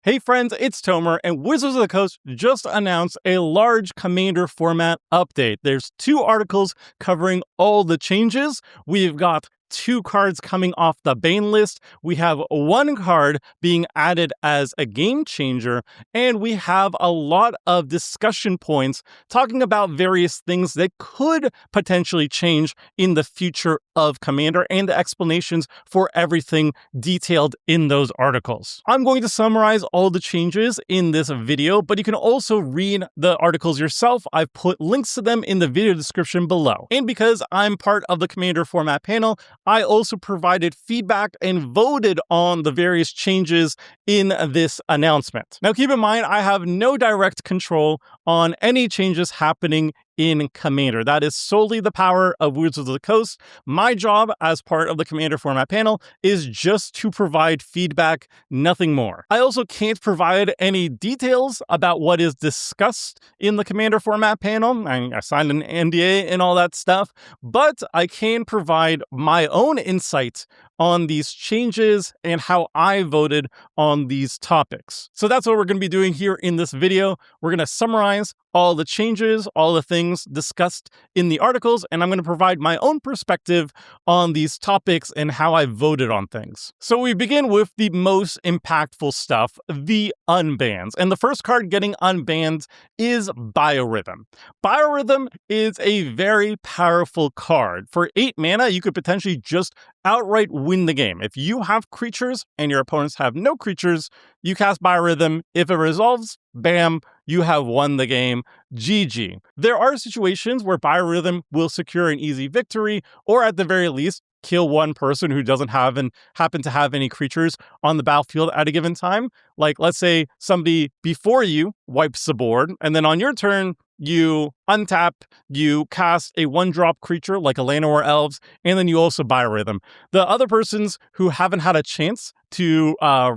Hey friends, it's Tomer, and Wizards of the Coast just announced a large Commander format update. There's 2 articles covering all the changes. We've got 2 cards coming off the ban list. We have 1 card being added as a game changer, and we have a lot of discussion points talking about various things that could potentially change in the future of Commander and the explanations for everything detailed in those articles. I'm going to summarize all the changes in this video, but you can also read the articles yourself. I've put links to them in the video description below. And because I'm part of the Commander format panel, I also provided feedback and voted on the various changes in this announcement. Now, keep in mind, I have no direct control on any changes happening in Commander. That is solely the power of Wizards of the Coast. My job as part of the Commander format panel is just to provide feedback, nothing more. I also can't provide any details about what is discussed in the Commander format panel. I signed an NDA and all that stuff, but I can provide my own insight on these changes and how I voted on these topics. So that's what we're going to be doing here in this video. We're going to summarize all the changes, all the things discussed in the articles, and I'm going to provide my own perspective on these topics and how I voted on things. So we begin with the most impactful stuff, the unbans. And the first card getting unbanned is Biorhythm. Biorhythm is a very powerful card. For 8 mana, you could potentially just outright win the game. If you have creatures and your opponents have no creatures, you cast Biorhythm. If it resolves, bam, you have won the game. GG. There are situations where Biorhythm will secure an easy victory, or at the very least, kill one person who doesn't have and happen to have any creatures on the battlefield at a given time. Like, let's say somebody before you wipes the board, and then on your turn, you untap, you cast a 1-drop creature like a Llanowar Elves, and then you also Biorhythm. The other persons who haven't had a chance to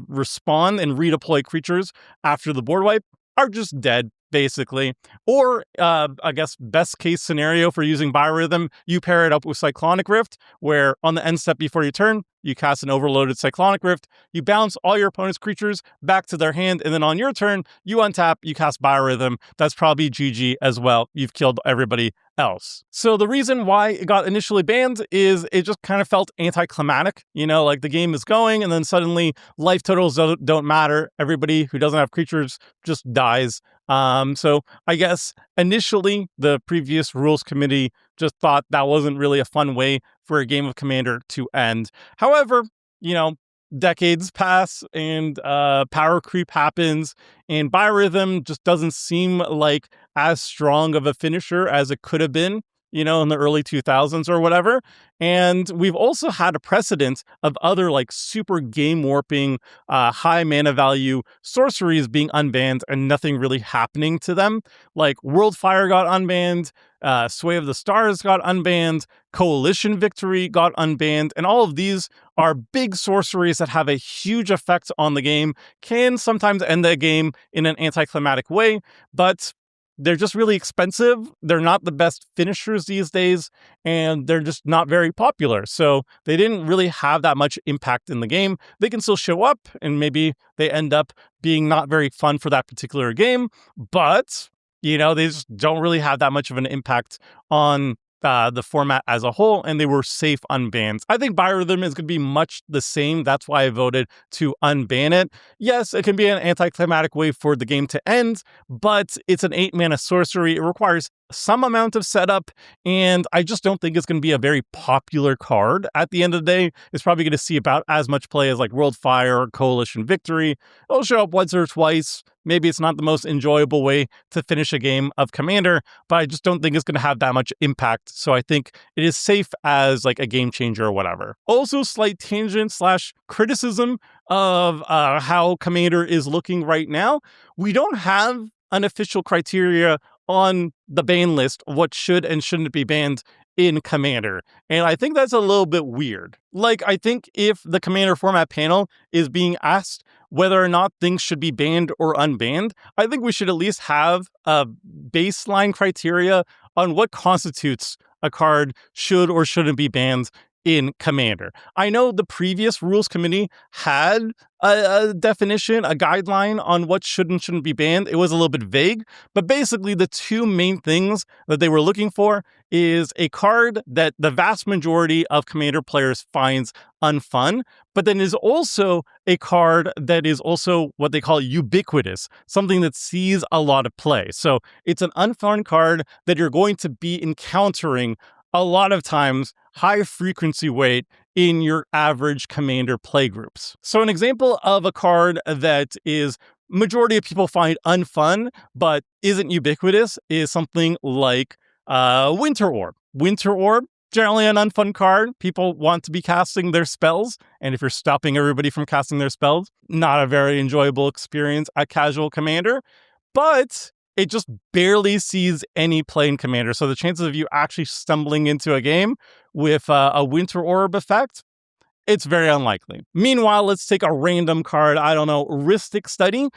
respond and redeploy creatures after the board wipe are just dead, basically. Or, I guess, best case scenario for using Biorhythm, you pair it up with Cyclonic Rift, where on the end step before your turn, you cast an overloaded Cyclonic Rift, you bounce all your opponent's creatures back to their hand, and then on your turn, you untap, you cast Biorhythm. That's probably GG as well. You've killed everybody else. So the reason why it got initially banned is it just kind of felt anticlimactic. You know, like the game is going, and then suddenly life totals don't matter. Everybody who doesn't have creatures just dies. So I guess initially the previous rules committee just thought that wasn't really a fun way for a game of Commander to end. However, you know, decades pass and power creep happens, and Biorhythm just doesn't seem like as strong of a finisher as it could have been, you know, in the early 2000s or whatever. And we've also had a precedent of other like super game warping, high mana value sorceries being unbanned and nothing really happening to them. Like Worldfire got unbanned, Sway of the Stars got unbanned, Coalition Victory got unbanned, and all of these are big sorceries that have a huge effect on the game, can sometimes end the game in an anticlimactic way, but they're just really expensive. They're not the best finishers these days, and they're just not very popular. So they didn't really have that much impact in the game. They can still show up, and maybe they end up being not very fun for that particular game, but, you know, they just don't really have that much of an impact on the format as a whole, and they were safe unbans. I think Biorhythm is going to be much the same. That's why I voted to unban it. Yes, it can be an anticlimactic way for the game to end, but it's an 8-mana sorcery. It requires some amount of setup, and I just don't think it's going to be a very popular card. At the end of the day, it's probably going to see about as much play as like Worldfire or Coalition Victory. It'll show up once or twice. Maybe it's not the most enjoyable way to finish a game of Commander, but I just don't think it's going to have that much impact. So I think it is safe as like a game changer or whatever. Also, slight tangent / criticism of how Commander is looking right now. We don't have an official criteria on the ban list of what should and shouldn't be banned in Commander. And I think that's a little bit weird. Like, I think if the Commander format panel is being asked whether or not things should be banned or unbanned, I think we should at least have a baseline criteria on what constitutes a card should or shouldn't be banned in Commander. I know the previous rules committee had a definition, a guideline on what should and shouldn't be banned. It was a little bit vague, but basically the two main things that they were looking for is a card that the vast majority of Commander players finds unfun, but then is also a card that is also what they call ubiquitous, something that sees a lot of play. So it's an unfun card that you're going to be encountering a lot of times, high frequency weight in your average Commander play groups. So an example of a card that is majority of people find unfun, but isn't ubiquitous is something like Winter Orb. Winter Orb, generally an unfun card. People want to be casting their spells, and if you're stopping everybody from casting their spells, not a very enjoyable experience at casual Commander, but it just barely sees any play in Commander. So the chances of you actually stumbling into a game with a Winter Orb effect, it's very unlikely. Meanwhile, let's take a random card. I don't know, Rhystic Study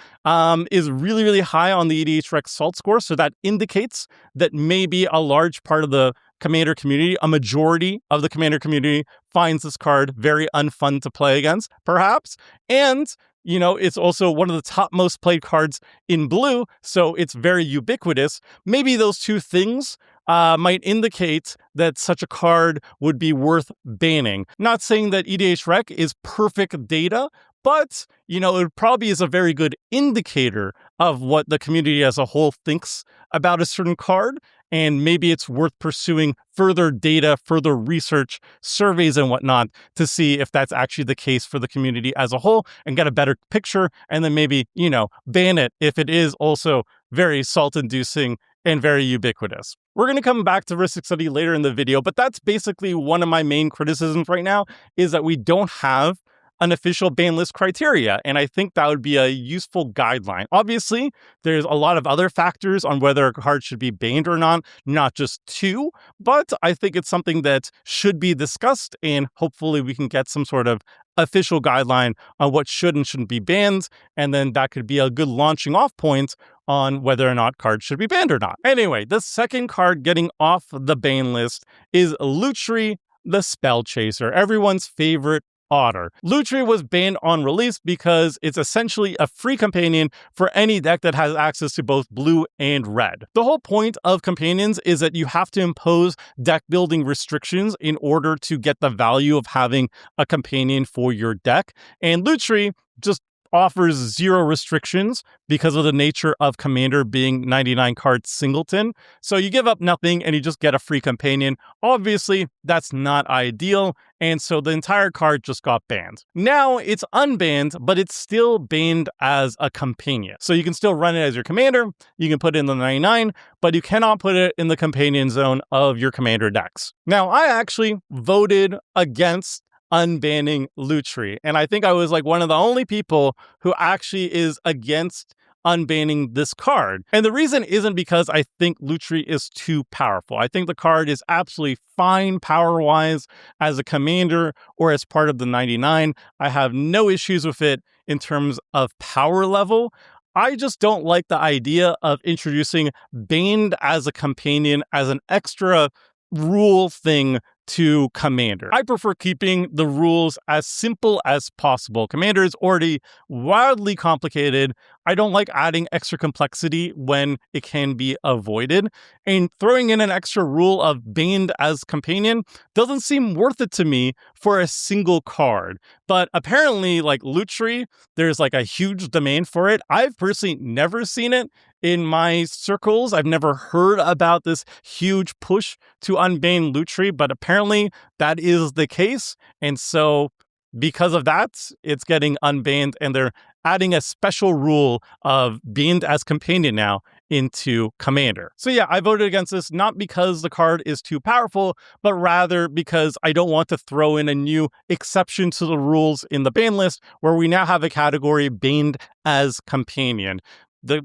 is really, really high on the EDH Rec Salt score. So that indicates that maybe a large part of the Commander community, a majority of the Commander community, finds this card very unfun to play against, perhaps. And you know, it's also one of the top most played cards in blue, so it's very ubiquitous. Maybe those two things might indicate that such a card would be worth banning. Not saying that EDH Rec is perfect data, but, you know, it probably is a very good indicator of what the community as a whole thinks about a certain card, and maybe it's worth pursuing further data, further research, surveys and whatnot to see if that's actually the case for the community as a whole and get a better picture, and then maybe, you know, ban it if it is also very salt-inducing and very ubiquitous. We're going to come back to Rhystic Study later in the video, but that's basically one of my main criticisms right now, is that we don't have an official ban list criteria, and I think that would be a useful guideline. Obviously, there's a lot of other factors on whether a card should be banned or not just two, but I think it's something that should be discussed, and hopefully we can get some sort of official guideline on what should and shouldn't be banned, and then that could be a good launching off point on whether or not cards should be banned or not. Anyway, the second card getting off the ban list is Lutri, the Spell Chaser, everyone's favorite otter. Lutri was banned on release because it's essentially a free companion for any deck that has access to both blue and red. The whole point of companions is that you have to impose deck building restrictions in order to get the value of having a companion for your deck, and Lutri just offers zero restrictions because of the nature of Commander being 99 cards singleton. So you give up nothing and you just get a free companion. Obviously, that's not ideal, and so the entire card just got banned. Now it's unbanned, but it's still banned as a companion. So you can still run it as your Commander, you can put it in the 99, but you cannot put it in the companion zone of your Commander decks. Now, I actually voted against unbanning Lutri, and I think I was like one of the only people who actually is against unbanning this card. And the reason isn't because I think Lutri is too powerful. I think the card is absolutely fine power-wise as a commander or as part of the 99. I have no issues with it in terms of power level. I just don't like the idea of introducing banned as a companion as an extra rule thing to Commander. I prefer keeping the rules as simple as possible. Commander is already wildly complicated. I don't like adding extra complexity when it can be avoided. And throwing in an extra rule of banned as companion doesn't seem worth it to me for a single card. But apparently, like Lutri, there's like a huge demand for it. I've personally never seen it in my circles. I've never heard about this huge push to unban Lutri, but apparently that is the case. And so because of that, it's getting unbanned, and they're adding a special rule of banned as companion now into Commander. So yeah, I voted against this not because the card is too powerful, but rather because I don't want to throw in a new exception to the rules in the ban list where we now have a category banned as companion.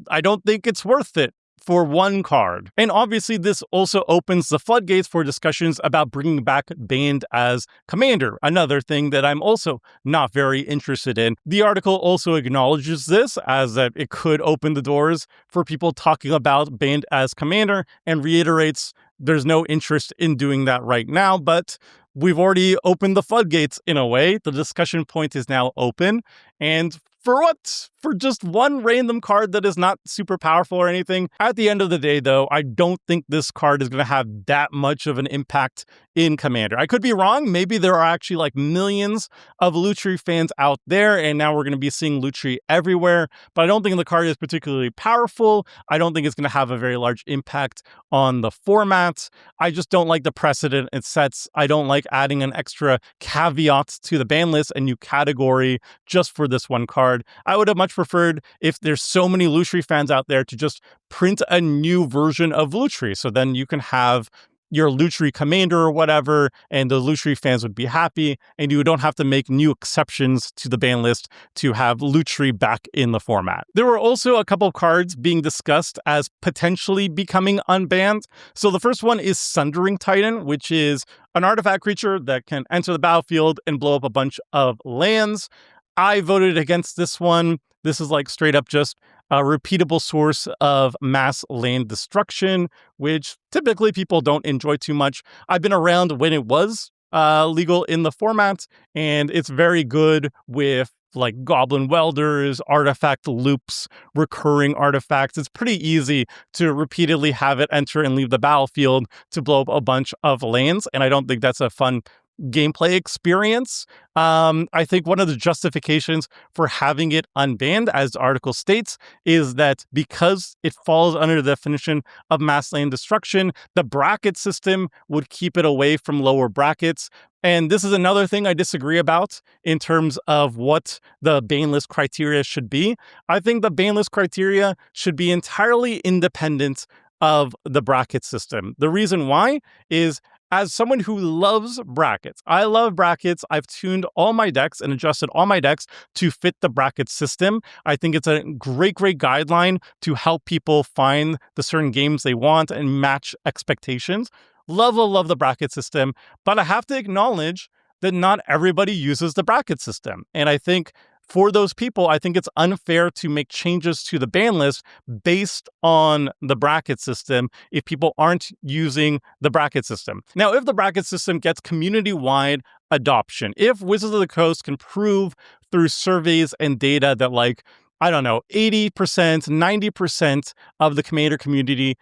I don't think it's worth it for one card. And obviously this also opens the floodgates for discussions about bringing back banned as commander, another thing that I'm also not very interested in. The article also acknowledges this as that it could open the doors for people talking about banned as commander, and reiterates there's no interest in doing that right now, but we've already opened the floodgates in a way. The discussion point is now open. And for what? For just one random card that is not super powerful or anything. At the end of the day, though, I don't think this card is going to have that much of an impact in Commander. I could be wrong. Maybe there are actually like millions of Lutri fans out there, and now we're going to be seeing Lutri everywhere. But I don't think the card is particularly powerful. I don't think it's going to have a very large impact on the format. I just don't like the precedent it sets. I don't like adding an extra caveat to the ban list, a new category just for this one card. I would have much preferred if there's so many Lutri fans out there to just print a new version of Lutri. So then you can have your Lutri commander or whatever, and the Lutri fans would be happy, and you don't have to make new exceptions to the ban list to have Lutri back in the format. There were also a couple of cards being discussed as potentially becoming unbanned. So the first one is Sundering Titan, which is an artifact creature that can enter the battlefield and blow up a bunch of lands. I voted against this one. This is like straight up just a repeatable source of mass land destruction, which typically people don't enjoy too much. I've been around when it was legal in the format, and it's very good with like Goblin Welders, artifact loops, recurring artifacts. It's pretty easy to repeatedly have it enter and leave the battlefield to blow up a bunch of lands, and I don't think that's a fun gameplay experience. I think one of the justifications for having it unbanned, as the article states, is that because it falls under the definition of mass land destruction, the bracket system would keep it away from lower brackets. And this is another thing I disagree about in terms of what the ban list criteria should be. I think the ban list criteria should be entirely independent of the bracket system. The reason why is, as someone who loves brackets, I love brackets. I've tuned all my decks and adjusted all my decks to fit the bracket system. I think it's a great guideline to help people find the certain games they want and match expectations. Love the bracket system, but I have to acknowledge that not everybody uses the bracket system. And I think for those people, I think it's unfair to make changes to the ban list based on the bracket system if people aren't using the bracket system. Now, if the bracket system gets community-wide adoption, if Wizards of the Coast can prove through surveys and data that, like, I don't know, 80%, 90% of the Commander community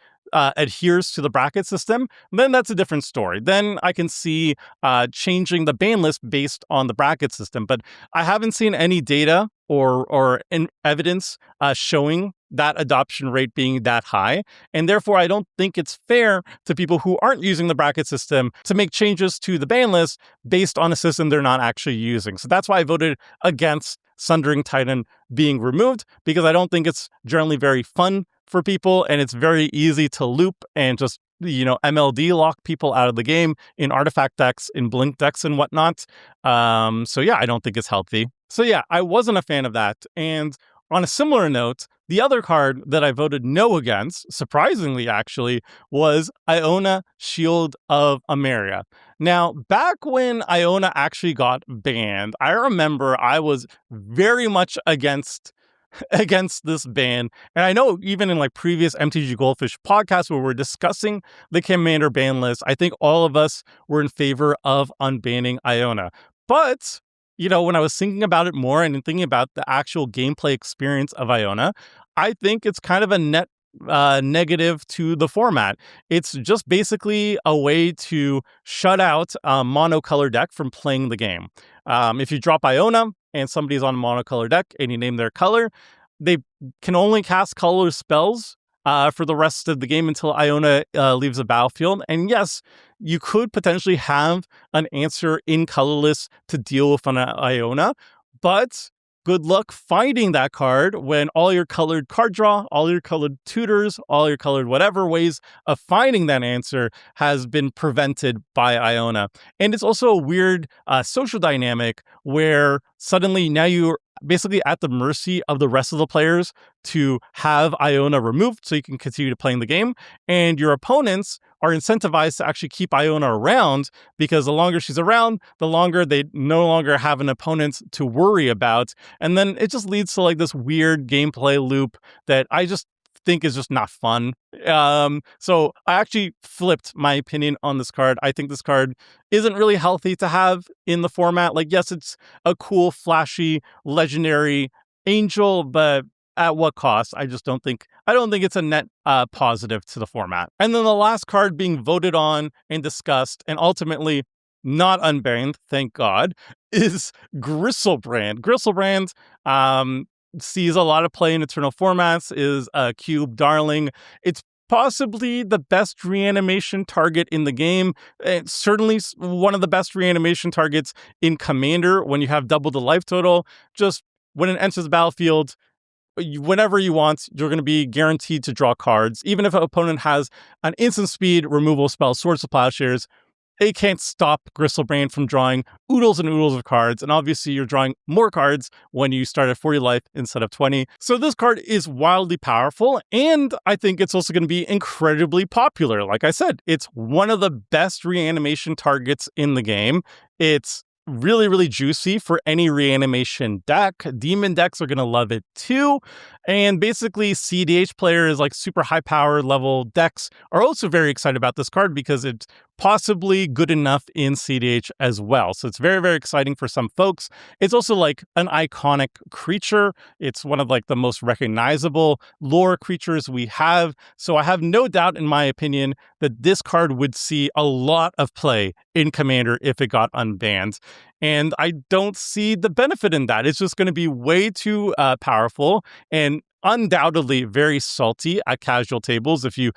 adheres to the bracket system, then that's a different story. Then I can see changing the ban list based on the bracket system. But I haven't seen any data or evidence showing that adoption rate being that high. And therefore, I don't think it's fair to people who aren't using the bracket system to make changes to the ban list based on a system they're not actually using. So that's why I voted against Sundering Titan being removed, because I don't think it's generally very fun for people, and it's very easy to loop and just, MLD lock people out of the game in artifact decks, in blink decks and whatnot. So yeah, I don't think it's healthy. So yeah, I wasn't a fan of that. And on a similar note, the other card that I voted no against, surprisingly actually, was Iona Shield of Emeria. Now, back when Iona actually got banned, I remember I was very much against this ban. And I know even in like previous MTG Goldfish podcasts where we're discussing the Commander ban list, I think all of us were in favor of unbanning Iona. But, when I was thinking about it more and thinking about the actual gameplay experience of Iona, I think it's kind of a net negative to the format. It's just basically a way to shut out a monocolor deck from playing the game. If you drop Iona and somebody's on a monocolor deck and you name their color, they can only cast color spells for the rest of the game until Iona leaves the battlefield. And yes, you could potentially have an answer in colorless to deal with an Iona, but good luck finding that card when all your colored card draw, all your colored tutors, all your colored whatever ways of finding that answer has been prevented by Iona. And it's also a weird social dynamic where suddenly now you're basically at the mercy of the rest of the players to have Iona removed so you can continue playing the game. And your opponents are incentivized to actually keep Iona around, because the longer she's around, the longer they no longer have an opponent to worry about. And then it just leads to like this weird gameplay loop that I just think is just not fun. So I actually flipped my opinion on this card. I think this card isn't really healthy to have in the format. Like, yes, it's a cool, flashy, legendary angel, but at what cost? I don't think it's a net positive to the format. And then the last card being voted on and discussed and ultimately not unbanned, thank God, is Griselbrand. Griselbrand sees a lot of play in Eternal formats, is a cube darling. It's possibly the best reanimation target in the game. It's certainly one of the best reanimation targets in Commander when you have double the life total. Just when it enters the battlefield, whenever you want, you're going to be guaranteed to draw cards. Even if an opponent has an instant speed removal spell, Swords to Plowshares, it can't stop Griselbrand from drawing oodles and oodles of cards. And obviously, you're drawing more cards when you start at 40 life instead of 20. So this card is wildly powerful. And I think it's also going to be incredibly popular. Like I said, it's one of the best reanimation targets in the game. It's really, really juicy for any reanimation deck. Demon decks are going to love it too. And basically, CDH players, like super high power level decks, are also very excited about this card because it's possibly good enough in CDH as well. So it's very, very exciting for some folks. It's also like an iconic creature. It's one of like the most recognizable lore creatures we have. So I have no doubt, in my opinion, that this card would see a lot of play in Commander if it got unbanned. And I don't see the benefit in that. It's just going to be way too powerful and undoubtedly very salty at casual tables. If you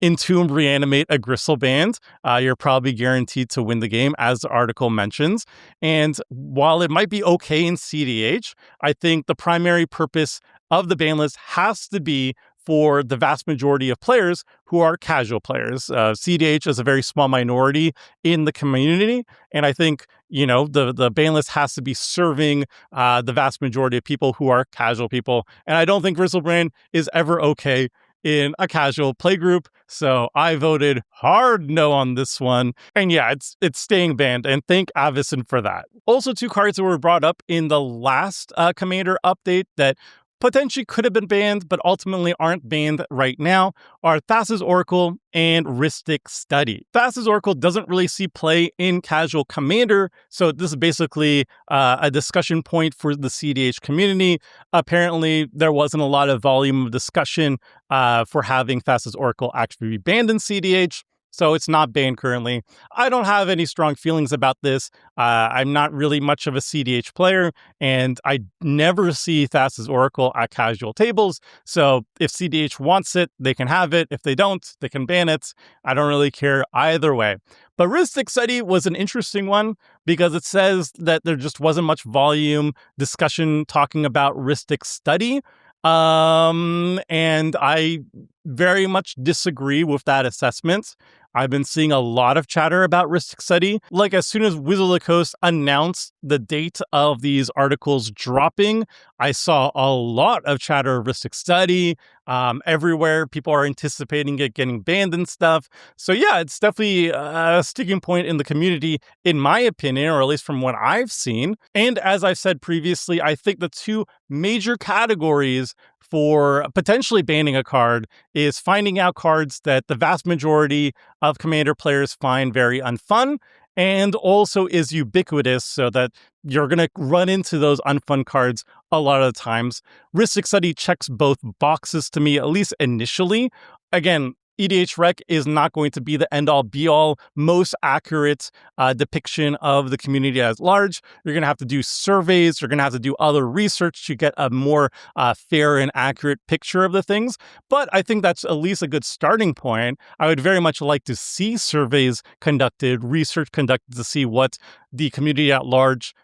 Entomb reanimate a Griselbrand, you're probably guaranteed to win the game, as the article mentions. And while it might be okay in CDH, I think the primary purpose of the ban list has to be for the vast majority of players who are casual players. CDH is a very small minority in the community, and I think the ban list has to be serving the vast majority of people who are casual people. And I don't think Griselbrand is ever okay in a casual play group, so I voted hard no on this one. And yeah, it's staying banned, and thank Avison for that. Also, two cards that were brought up in the last Commander update that potentially could have been banned, but ultimately aren't banned right now, are Thassa's Oracle and Rhystic Study. Thassa's Oracle doesn't really see play in casual Commander, so this is basically a discussion point for the CDH community. Apparently, there wasn't a lot of volume of discussion for having Thassa's Oracle actually be banned in CDH. So it's not banned currently. I don't have any strong feelings about this. I'm not really much of a CDH player, and I never see Thassa's Oracle at casual tables. So if CDH wants it, they can have it. If they don't, they can ban it. I don't really care either way. But Rhystic Study was an interesting one because it says that there just wasn't much volume discussion talking about Rhystic Study. And I very much disagree with that assessment. I've been seeing a lot of chatter about Rhystic Study. Like, as soon as Wizards of the Coast announced the date of these articles dropping, I saw a lot of chatter of Rhystic Study. Everywhere, people are anticipating it getting banned and stuff. So yeah, it's definitely a sticking point in the community, in my opinion, or at least from what I've seen. And as I've said previously, I think the two major categories for potentially banning a card is finding out cards that the vast majority of Commander players find very unfun, and also is ubiquitous, so that you're going to run into those unfun cards a lot of the times. Rhystic Study checks both boxes to me, at least initially. Again, EDH Rec is not going to be the end-all, be-all, most accurate depiction of the community at large. You're going to have to do surveys. You're going to have to do other research to get a more fair and accurate picture of the things. But I think that's at least a good starting point. I would very much like to see surveys conducted, research conducted to see what the community at large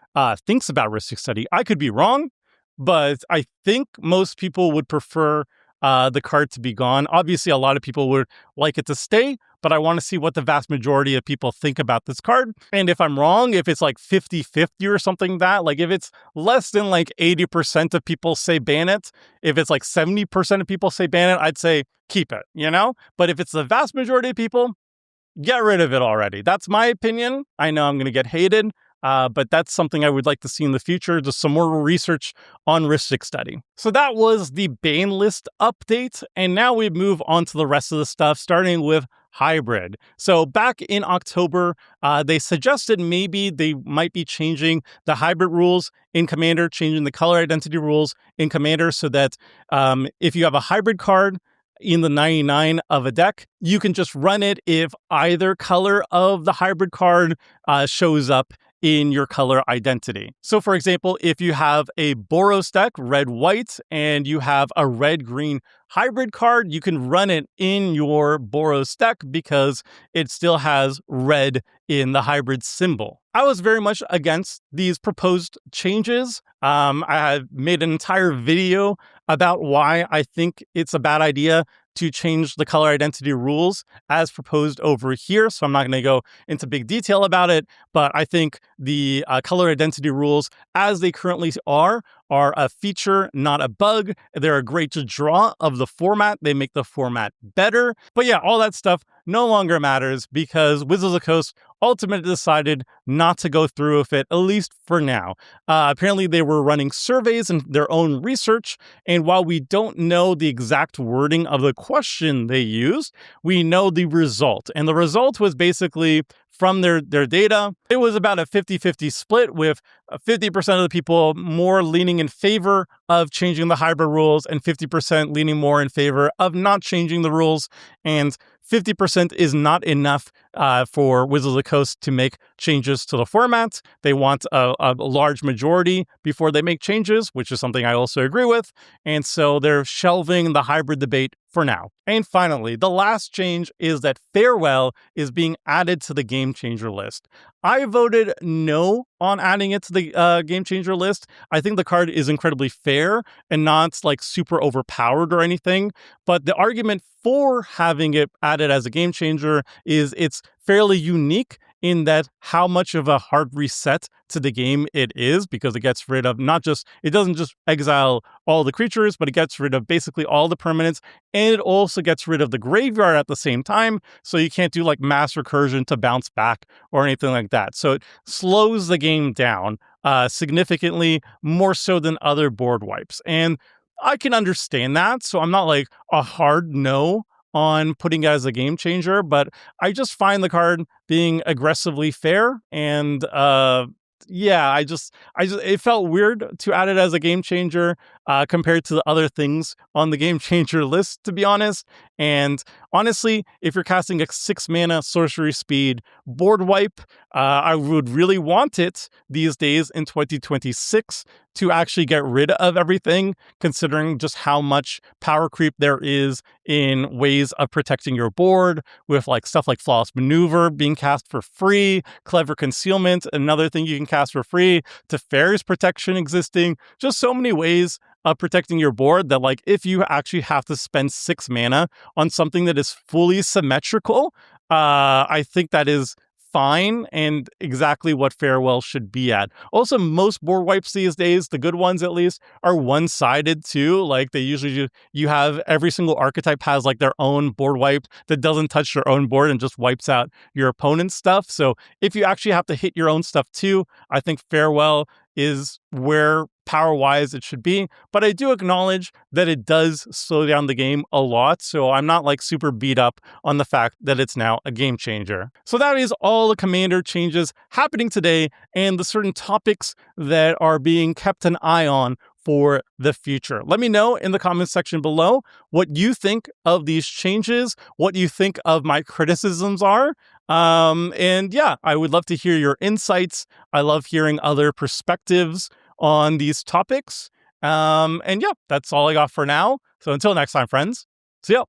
thinks about Rhystic Study. I could be wrong, but I think most people would prefer the card to be gone. Obviously, a lot of people would like it to stay, but I want to see what the vast majority of people think about this card. And if I'm wrong, if it's like 50-50 or something like that, like if it's less than like 80% of people say ban it, if it's like 70% of people say ban it, I'd say keep it, But if it's the vast majority of people, get rid of it already. That's my opinion. I know I'm going to get hated. but that's something I would like to see in the future, just some more research on Rhystic study. So that was the ban list update, and now we move on to the rest of the stuff, starting with hybrid. So back in October, they suggested maybe they might be changing the hybrid rules in Commander, changing the color identity rules in Commander so that if you have a hybrid card in the 99 of a deck, you can just run it if either color of the hybrid card shows up in your color identity. So for example, if you have a Boros deck, red-white, and you have a red-green hybrid card, you can run it in your Boros deck because it still has red in the hybrid symbol. I was very much against these proposed changes. I have made an entire video about why I think it's a bad idea to change the color identity rules as proposed over here. So I'm not going to go into big detail about it, but I think the color identity rules as they currently are a feature, not a bug. They're a great draw of the format. They make the format better. But yeah, all that stuff no longer matters because Wizards of the Coast ultimately decided not to go through with it, at least for now. Apparently, they were running surveys and their own research, and while we don't know the exact wording of the question they used, we know the result. And the result was basically from their data, it was about a 50-50 split, with 50% of the people more leaning in favor of changing the hybrid rules and 50% leaning more in favor of not changing the rules. And 50% is not enough for Wizards of the Coast to make changes to the format. They want a large majority before they make changes, which is something I also agree with. And so they're shelving the hybrid debate for now. And finally, the last change is that Farewell is being added to the Gamechanger list. I voted no on adding it to the Gamechanger list. I think the card is incredibly fair and not like super overpowered or anything. But the argument for having it added as a Gamechanger is it's fairly unique in that how much of a hard reset to the game it is, because it gets rid of it doesn't just exile all the creatures, but it gets rid of basically all the permanents, and it also gets rid of the graveyard at the same time, so you can't do like mass recursion to bounce back or anything like that. So it slows the game down significantly more so than other board wipes. And I can understand that, so I'm not like a hard no on putting it as a game changer, but I just find the card being aggressively fair, and yeah, it felt weird to add it as a game changer compared to the other things on the game changer list, to be honest. And honestly, if you're casting a 6-mana sorcery speed board wipe, I would really want it these days in 2026 to actually get rid of everything, considering just how much power creep there is in ways of protecting your board, with like stuff like Flawless Maneuver being cast for free, Clever Concealment, another thing you can cast for free, Teferi's Protection existing, just so many ways of protecting your board that, like, if you actually have to spend 6 mana on something that is fully symmetrical, I think that is fine and exactly what Farewell should be at. Also, most board wipes these days, the good ones at least, are one-sided too. Like, they usually you have every single archetype has like their own board wipe that doesn't touch their own board and just wipes out your opponent's stuff. So if you actually have to hit your own stuff too, I think Farewell is where power-wise it should be, but I do acknowledge that it does slow down the game a lot, so I'm not like super beat up on the fact that it's now a game changer. So that is all the Commander changes happening today and the certain topics that are being kept an eye on for the future. Let me know in the comments section below what you think of these changes, what you think of my criticisms are. And yeah, I would love to hear your insights. I love hearing other perspectives on these topics. And yeah, that's all I got for now. So until next time, friends, see ya.